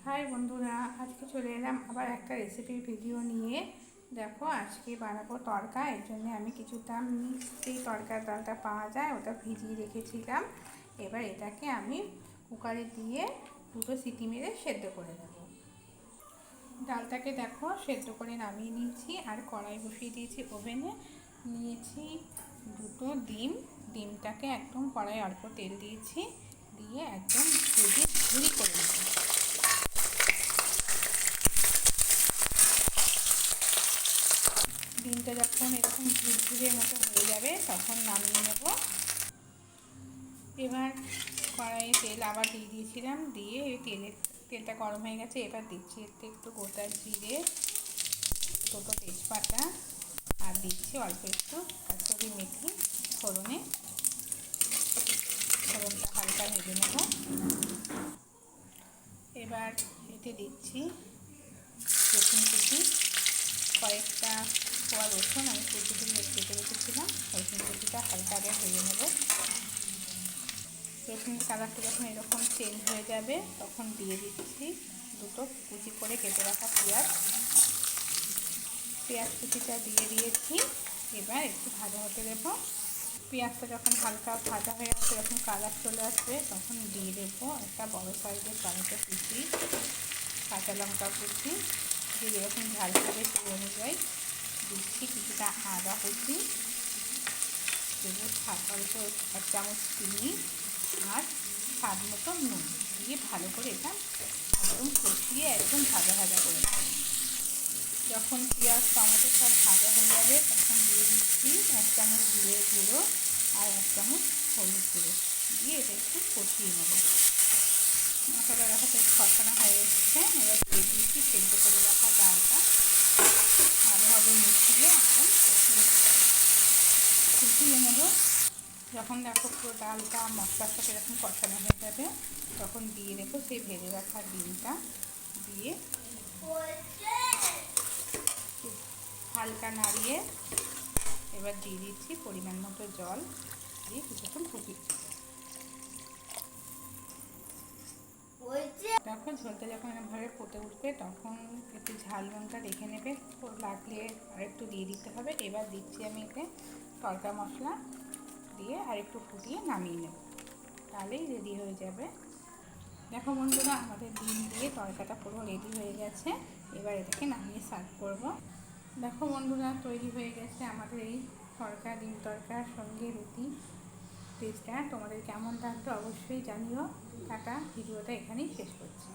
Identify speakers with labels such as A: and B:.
A: High বন্ধুরা, আজকে চলে এলাম আবার একটা রেসিপির ভিডিও নিয়ে। দেখো, আজকে বানাবো তড়কা। এর জন্য আমি কিছুটা মিক্সি তড়কার ডালটা পাওয়া যায়, ওটা ভিজিয়ে রেখেছিলাম। এবার এটাকে আমি কুকারে দিয়ে দুটো সিটি মেরে সেদ্ধ করে নেব। ডালটাকে দেখো সেদ্ধ করে নামিয়ে নিয়েছি, আর কড়াই বসিয়ে দিয়েছি ওভেনে। নিয়েছি দুটো ডিমটাকে একদম কড়াই অল্প তেল দিয়েছি, দিয়ে একদম ভেজে ঝুরি করে নেব। ডিমটা যখন এরকম ঝুরঝুরের মতো হয়ে যাবে তখন নামিয়ে নেব। এবার কড়াইয়ে তেল আবার দিয়ে দিয়েছিলাম, দিয়ে তেলটা গরম হয়ে গেছে। এবার দিচ্ছি একটু গোটা জিরে, দুটো তেজপাতা, আর দিচ্ছি অল্প একটু কাসুরি মেথি ফোড়নে। ফোড়নটা হালকা ভেজে নেব। এবার এতে দিচ্ছি রসুন কুচি, কয়েকটা কোয়া রসুন আমি কুচি দিয়ে কেটে রেখেছিলাম। রসুন কুচিটা হালকা আগে ভেজে নেব। রসুনের কালারটা যখন এরকম চেঞ্জ হয়ে যাবে তখন দিয়ে দিচ্ছি দুটো কুচি করে কেটে রাখা পেঁয়াজ কুচিটা দিয়ে দিয়েছি। এবার একটু ভাজা হতে দেব। পেঁয়াজটা যখন হালকা ভাজা হয়ে আসবে, যখন কালার চলে আসবে, তখন দিয়ে দেবো একটা বড় সাইজের টমেটো কুচি, কাঁচা লঙ্কা কুচি, যে যেরকম ঝাল খাবে সেই অনুযায়ী দিচ্ছি কিছুটা আদা কুচি, দেবো অল্প 1 চামচ চিনি, আর স্বাদ মতো নুন দিয়ে ভালো করে এটা একদম কষিয়ে একদম ভাজা ভাজা করে নেব। যখন পেঁয়াজ টমেটো সব ভাজা হয়ে যাবে তখন দিয়ে দিচ্ছি 1 চামচ জিরে গুঁড়ো আর 1 চামচ হলুদ গুঁড়ো, দিয়ে এটা একটু কষিয়ে নেব। মশলা রাখাতে কষানো হয়ে এসেছে। এবার দিয়ে দিচ্ছি সেদ্ধ করে রাখা ডালটা, ভালোভাবে মিশিয়ে একদম কষিয়ে নেব। যখন দেখো পুরো ডালটা মশলার সাথে যখন কষানো হয়ে যাবে তখন দিয়ে দেবো সেই ভেজে রাখা ডিমটা, দিয়ে হালকা নাড়িয়ে এবার দিয়ে দিচ্ছি পরিমাণ মতো জল, দিয়ে কিছুক্ষণ ফুটিয়ে। দেখো ঝোলটা যখন এভাবে ফুটে উঠবে তখন একটু ঝাল লঙ্কা দেখে নেবে, লাগলে আর একটু দিয়ে দিতে হবে। এবার দিচ্ছি আমি এতে তড়কা মশলা, দিয়ে আর একটু ফুটিয়ে নামিয়ে নেব, তাহলেই রেডি হয়ে যাবে। দেখো বন্ধুরা, আমাদের ডিম দিয়ে তড়কাটা পুরো রেডি হয়ে গেছে। এবার এটাকে নামিয়ে সার্ভ করব। দেখো বন্ধুরা, তৈরি হয়ে গেছে আমাদের এই তড়কা, ডিম তড়কার সঙ্গে রুটি। টেস্টটা তোমাদের কেমন লাগতো অবশ্যই জানিও। টাটা, ভিডিওটা এখানেই শেষ করছি।